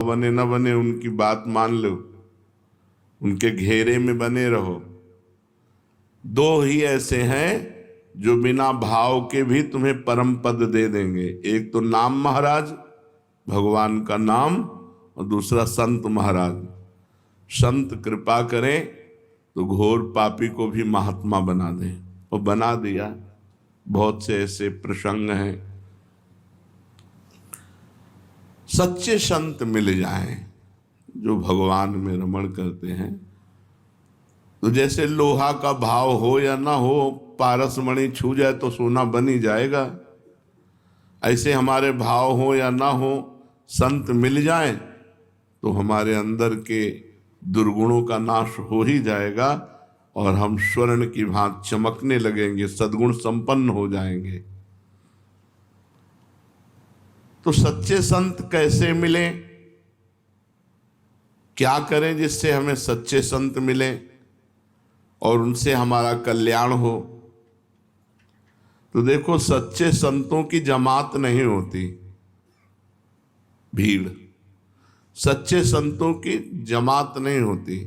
बने न बने उनकी बात मान लो, उनके घेरे में बने रहो। दो ही ऐसे हैं जो बिना भाव के भी तुम्हें परम पद दे देंगे। एक तो नाम महाराज, भगवान का नाम, और दूसरा संत महाराज। संत कृपा करें तो घोर पापी को भी महात्मा बना दें, और बना दिया। बहुत से ऐसे प्रसंग हैं। सच्चे संत मिल जाएं जो भगवान में रमण करते हैं, तो जैसे लोहा का भाव हो या ना हो, पारस मणि छू जाए तो सोना बन ही जाएगा। ऐसे हमारे भाव हो या ना हो, संत मिल जाएं तो हमारे अंदर के दुर्गुणों का नाश हो ही जाएगा, और हम स्वर्ण की भांति चमकने लगेंगे, सद्गुण संपन्न हो जाएंगे। तो सच्चे संत कैसे मिले, क्या करें जिससे हमें सच्चे संत मिले और उनसे हमारा कल्याण हो? तो देखो, सच्चे संतों की जमात नहीं होती, भीड़। सच्चे संतों की जमात नहीं होती।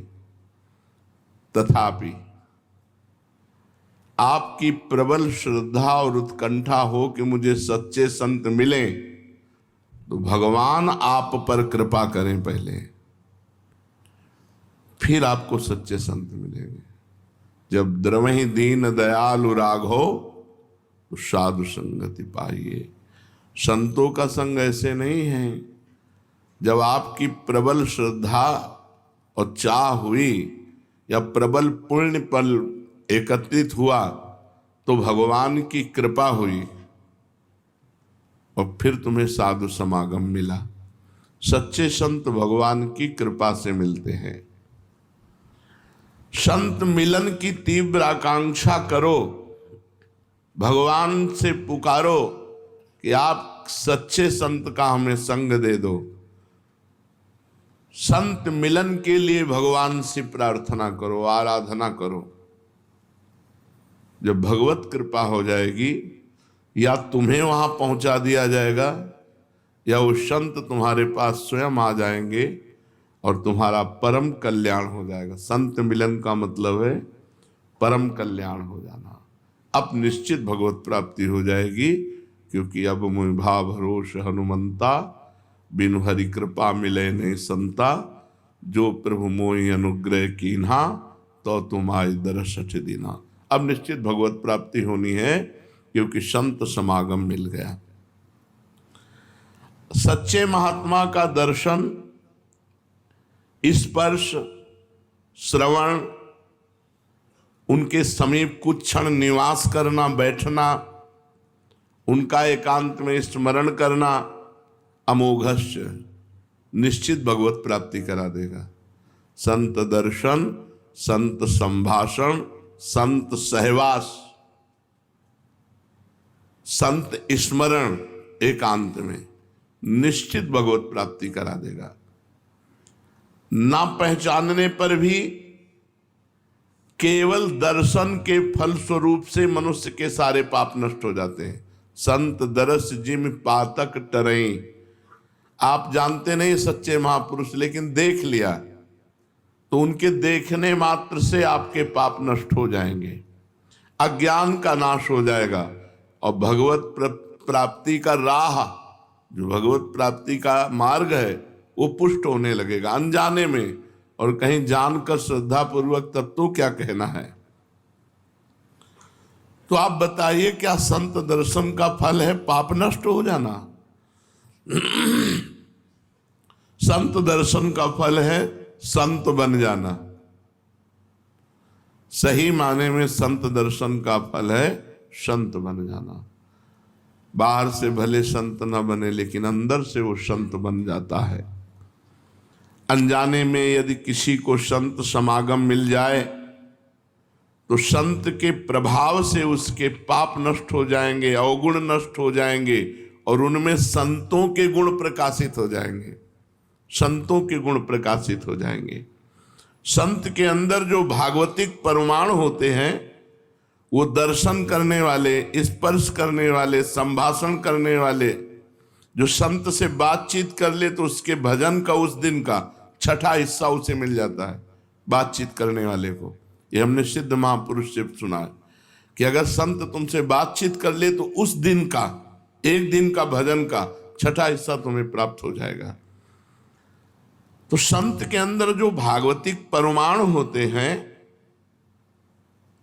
तथापि आपकी प्रबल श्रद्धा और उत्कंठा हो कि मुझे सच्चे संत मिले, तो भगवान आप पर कृपा करें पहले, फिर आपको सच्चे संत मिलेंगे। जब द्रवहि दीन दयालु राघो तो साधु संगति पाइए। संतों का संग ऐसे नहीं है। जब आपकी प्रबल श्रद्धा और चाह हुई या प्रबल पुण्य पल एकत्रित हुआ, तो भगवान की कृपा हुई और फिर तुम्हें साधु समागम मिला। सच्चे संत भगवान की कृपा से मिलते हैं। संत मिलन की तीव्र आकांक्षा करो, भगवान से पुकारो कि आप सच्चे संत का हमें संग दे दो। संत मिलन के लिए भगवान से प्रार्थना करो, आराधना करो। जब भगवत कृपा हो जाएगी, या तुम्हें वहां पहुंचा दिया जाएगा, या वो संत तुम्हारे पास स्वयं आ जाएंगे और तुम्हारा परम कल्याण हो जाएगा। संत मिलन का मतलब है परम कल्याण हो जाना। अब निश्चित भगवत प्राप्ति हो जाएगी, क्योंकि अब मोहि भाव भरोस हनुमंता, बिनु हरि कृपा मिले नहीं संता, जो प्रभु मोहि अनुग्रह कीन्हा, तो तुम आए दरस दीना। अब निश्चित भगवत प्राप्ति होनी है, क्योंकि संत समागम मिल गया। सच्चे महात्मा का दर्शन, स्पर्श, श्रवण, उनके समीप कुछ क्षण निवास करना, बैठना, उनका एकांत में स्मरण करना, अमोघस्य निश्चित भगवत प्राप्ति करा देगा। संत दर्शन, संत संभाषण, संत सहवास, संत स्मरण एकांत में निश्चित भगवत प्राप्ति करा देगा। ना पहचानने पर भी केवल दर्शन के फल स्वरूप से मनुष्य के सारे पाप नष्ट हो जाते हैं। संत दरस जिम पातक टरई। आप जानते नहीं सच्चे महापुरुष, लेकिन देख लिया तो उनके देखने मात्र से आपके पाप नष्ट हो जाएंगे, अज्ञान का नाश हो जाएगा, और भगवत प्राप्ति का राह, जो भगवत प्राप्ति का मार्ग है, वो पुष्ट होने लगेगा अनजाने में। और कहीं जानकर श्रद्धा पूर्वक तब तो क्या कहना है। तो आप बताइए, क्या संत दर्शन का फल है पाप नष्ट हो जाना? संत दर्शन का फल है संत बन जाना। सही माने में संत दर्शन का फल है संत बन जाना। बाहर से भले संत न बने, लेकिन अंदर से वो संत बन जाता है। अनजाने में यदि किसी को संत समागम मिल जाए, तो संत के प्रभाव से उसके पाप नष्ट हो जाएंगे, अवगुण नष्ट हो जाएंगे, और उनमें संतों के गुण प्रकाशित हो जाएंगे। संतों के गुण प्रकाशित हो जाएंगे। संत के अंदर जो भागवतिक परमाणु होते हैं, वो दर्शन करने वाले, स्पर्श करने वाले, संभाषण करने वाले, जो संत से बातचीत कर ले तो उसके भजन का उस दिन का छठा हिस्सा उसे मिल जाता है, बातचीत करने वाले को। ये हमने सिद्ध महापुरुष से सुना है कि अगर संत तुमसे बातचीत कर ले तो उस दिन का, एक दिन का भजन का छठा हिस्सा तुम्हें प्राप्त हो जाएगा। तो संत के अंदर जो भागवतिक परमाणु होते हैं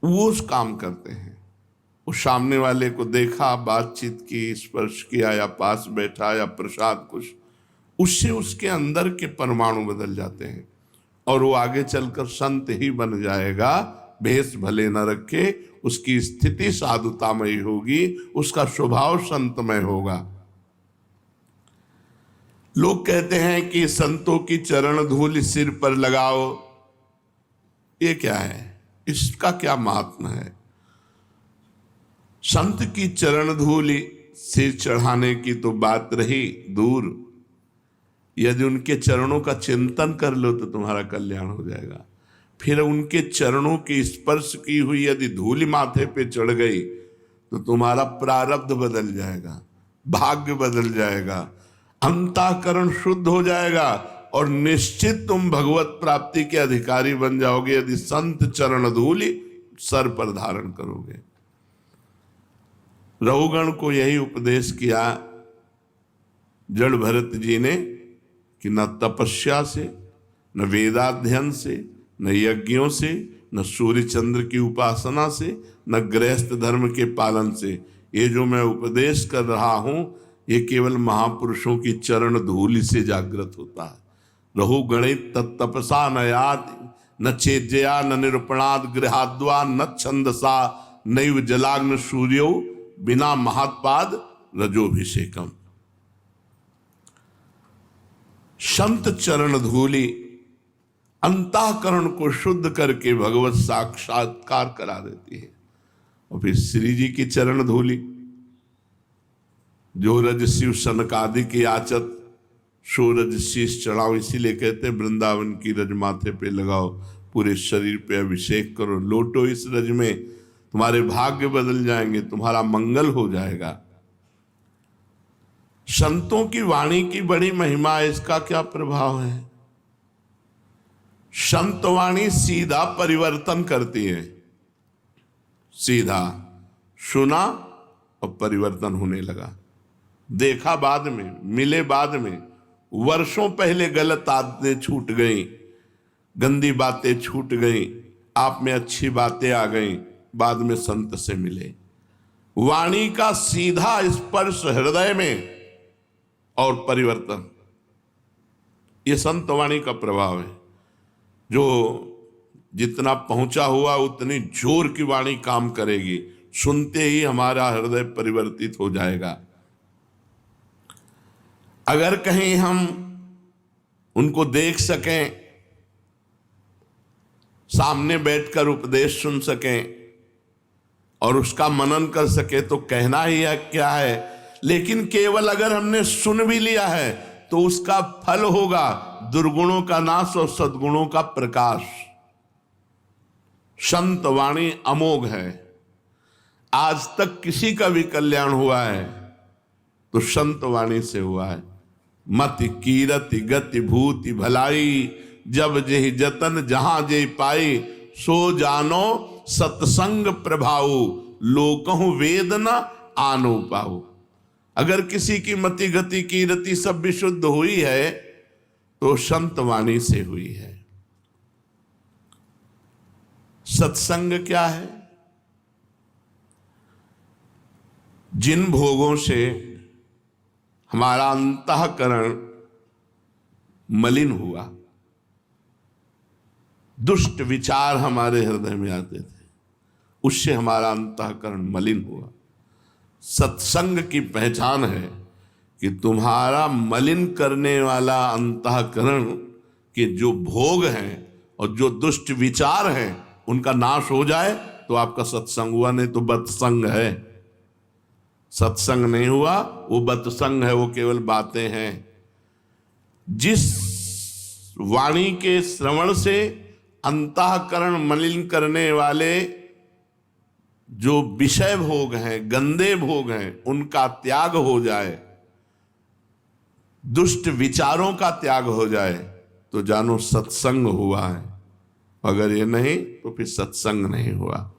वो उस काम करते हैं। उस सामने वाले को देखा, बातचीत की, स्पर्श किया या पास बैठा या प्रसाद कुछ, उससे उसके अंदर के परमाणु बदल जाते हैं और वो आगे चलकर संत ही बन जाएगा। भेष भले न रखे, उसकी स्थिति साधुतामयी होगी, उसका स्वभाव संतमय होगा। लोग कहते हैं कि संतों की चरण धूल सिर पर लगाओ, ये क्या है, इसका क्या महात्मा है? संत की चरण धूल सिर चढ़ाने की तो बात रही दूर, यदि उनके चरणों का चिंतन कर लो तो तुम्हारा कल्याण हो जाएगा। फिर उनके चरणों की स्पर्श की हुई यदि धूल माथे पे चढ़ गई तो तुम्हारा प्रारब्ध बदल जाएगा, भाग्य बदल जाएगा, अंतःकरण शुद्ध हो जाएगा और निश्चित तुम भगवत प्राप्ति के अधिकारी बन जाओगे यदि संत चरण धूलि सर पर धारण करोगे। रघुगण को यही उपदेश किया जड़ भरत जी ने कि न तपस्या से, न वेदाध्ययन से, न यज्ञों से, न सूर्य चंद्र की उपासना से, न गृहस्थ धर्म के पालन से, ये जो मैं उपदेश कर रहा हूं ये केवल महापुरुषों की चरण धूलि से जागृत होता है। रघु गणित तत्तपसा न याद न चेज्या न निरूपणाद गृहाद्वा न छंदसा नैव जलाग्न सूर्यो बिना महात्पाद रजोभिषेकम। संत चरण धूलि अंतःकरण को शुद्ध करके भगवत साक्षात्कार करा देती है। और फिर श्री जी की चरण धूलि, जो रज शिव सनकादि की आचत सूरज शीश चढ़ाओ, इसीलिए कहते हैं वृंदावन की रज माथे पे लगाओ, पूरे शरीर पे अभिषेक करो, लोटो इस रज में, तुम्हारे भाग्य बदल जाएंगे, तुम्हारा मंगल हो जाएगा। संतों की वाणी की बड़ी महिमा है, इसका क्या प्रभाव है? संत वाणी सीधा परिवर्तन करती है, सीधा सुना और परिवर्तन होने लगा। देखा बाद में, मिले बाद में, वर्षों पहले गलत आदतें छूट गई, गंदी बातें छूट गई, आप में अच्छी बातें आ गई, बाद में संत से मिले। वाणी का सीधा स्पर्श हृदय में और परिवर्तन, ये संत वाणी का प्रभाव है। जो जितना पहुंचा हुआ उतनी जोर की वाणी काम करेगी, सुनते ही हमारा हृदय परिवर्तित हो जाएगा। अगर कहीं हम उनको देख सकें, सामने बैठकर उपदेश सुन सकें और उसका मनन कर सके तो कहना ही है क्या है। लेकिन केवल अगर हमने सुन भी लिया है तो उसका फल होगा दुर्गुणों का नाश और सद्गुणों का प्रकाश। संत वाणी अमोघ है। आज तक किसी का भी कल्याण हुआ है तो संत वाणी से हुआ है। मति कीरति गति भूति भलाई, जब जेहि जतन जहां जे पाई, सो जानो सत्संग प्रभाऊ, लोकहु वेद न आनो पाऊ। अगर किसी की मति गति कीरति सब विशुद्ध हुई है तो संत वाणी से हुई है। सत्संग क्या है? जिन भोगों से हमारा अंतःकरण मलिन हुआ, दुष्ट विचार हमारे हृदय में आते थे, उससे हमारा अंतःकरण मलिन हुआ। सत्संग की पहचान है कि तुम्हारा मलिन करने वाला अंतःकरण के जो भोग हैं और जो दुष्ट विचार हैं उनका नाश हो जाए तो आपका सत्संग हुआ, नहीं तो बत्संग है। सत्संग नहीं हुआ वो बत्संग है, वो केवल बातें हैं। जिस वाणी के श्रवण से अंतःकरण मलिन करने वाले जो विषय भोग हैं, गंदे भोग हैं, उनका त्याग हो जाए दुष्ट विचारों का त्याग हो जाए तो जानो सत्संग हुआ है, अगर ये नहीं तो फिर सत्संग नहीं हुआ।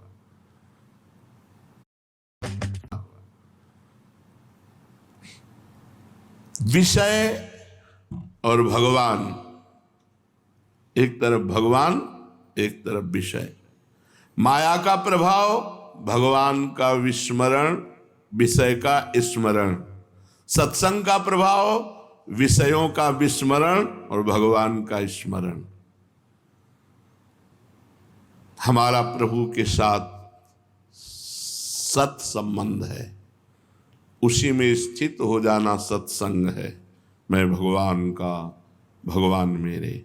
विषय और भगवान, एक तरफ भगवान एक तरफ विषय। माया का प्रभाव, भगवान का विस्मरण, विषय का स्मरण। सत्संग का प्रभाव, विषयों का विस्मरण और भगवान का स्मरण। हमारा प्रभु के साथ सत संबंध है, उसी में स्थित हो जाना सत्संग है। मैं भगवान का, भगवान मेरे।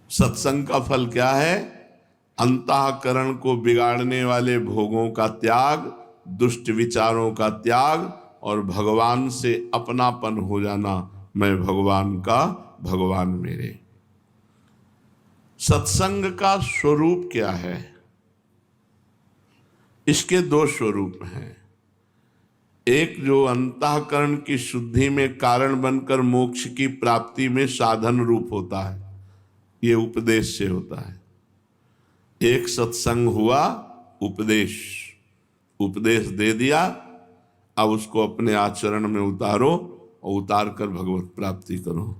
सत्संग का फल क्या है? अंतःकरण को बिगाड़ने वाले भोगों का त्याग, दुष्ट विचारों का त्याग और भगवान से अपनापन हो जाना। मैं भगवान का, भगवान मेरे। सत्संग का स्वरूप क्या है? इसके दो स्वरूप हैं। एक जो अंतःकरण की शुद्धि में कारण बनकर मोक्ष की प्राप्ति में साधन रूप होता है, ये उपदेश से होता है। एक सत्संग हुआ, उपदेश, उपदेश दे दिया, अब उसको अपने आचरण में उतारो और उतार कर भगवत प्राप्ति करो।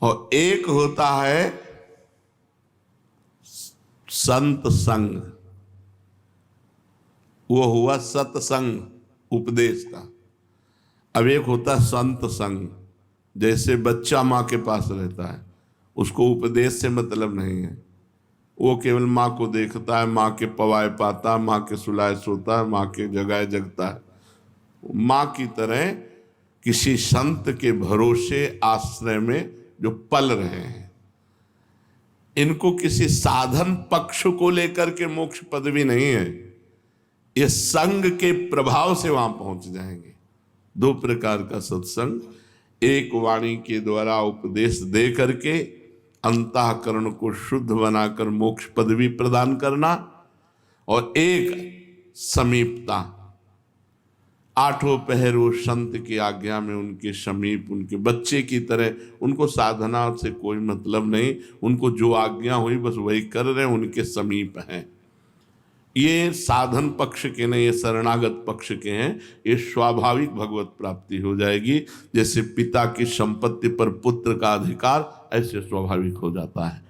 और एक होता है संत संग, वो हुआ सत्संग उपदेश का। अब एक होता है संत संग, जैसे बच्चा माँ के पास रहता है, उसको उपदेश से मतलब नहीं है, वो केवल माँ को देखता है, माँ के पवाए पाता है, माँ के सुलाए सोता है, माँ के जगाए जगता है। माँ की तरह किसी संत के भरोसे आश्रय में जो पल रहे हैं। इनको किसी साधन पक्ष को लेकर के मोक्ष पदवी नहीं है, ये संग के प्रभाव से वहां पहुंच जाएंगे। दो प्रकार का सत्संग, एक वाणी के द्वारा उपदेश दे करके अंतःकरण को शुद्ध बनाकर मोक्ष पदवी प्रदान करना, और एक समीपता, आठों पहर वो संत की आज्ञा में उनके समीप, उनके बच्चे की तरह। उनको साधना से कोई मतलब नहीं, उनको जो आज्ञा हुई बस वही कर रहे हैं, उनके समीप हैं। ये साधन पक्ष के नहीं, ये शरणागत पक्ष के हैं। ये स्वाभाविक भगवत प्राप्ति हो जाएगी। जैसे पिता की संपत्ति पर पुत्र का अधिकार, ऐसे स्वाभाविक हो जाता है।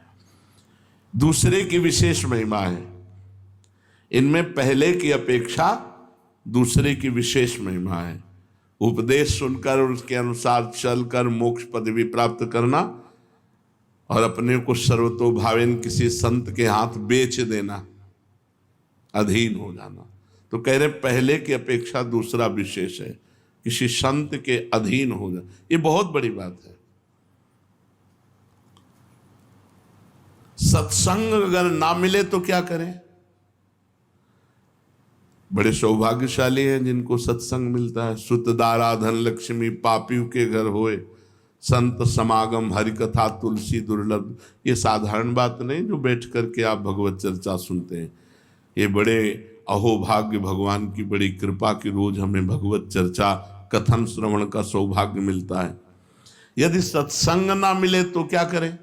दूसरे की विशेष महिमा है, इनमें पहले की अपेक्षा दूसरे की विशेष महिमा है। उपदेश सुनकर और उसके अनुसार चलकर मोक्ष पदवी प्राप्त करना, और अपने को सर्वतोभावेन किसी संत के हाथ बेच देना, अधीन हो जाना। तो कह रहे पहले की अपेक्षा दूसरा विशेष है, किसी संत के अधीन हो जाना। ये बहुत बड़ी बात है। सत्संग अगर ना मिले तो क्या करें? बड़े सौभाग्यशाली हैं जिनको सत्संग मिलता है। सुतदारा धन लक्ष्मी पापियों के घर होए, संत समागम हरि कथा तुलसी दुर्लभ। ये साधारण बात नहीं जो बैठ करके आप भगवत चर्चा सुनते हैं। ये बड़े अहोभाग्य, भगवान की बड़ी कृपा की रोज हमें भगवत चर्चा कथन श्रवण का सौभाग्य मिलता है। यदि सत्संग ना मिले तो क्या करें?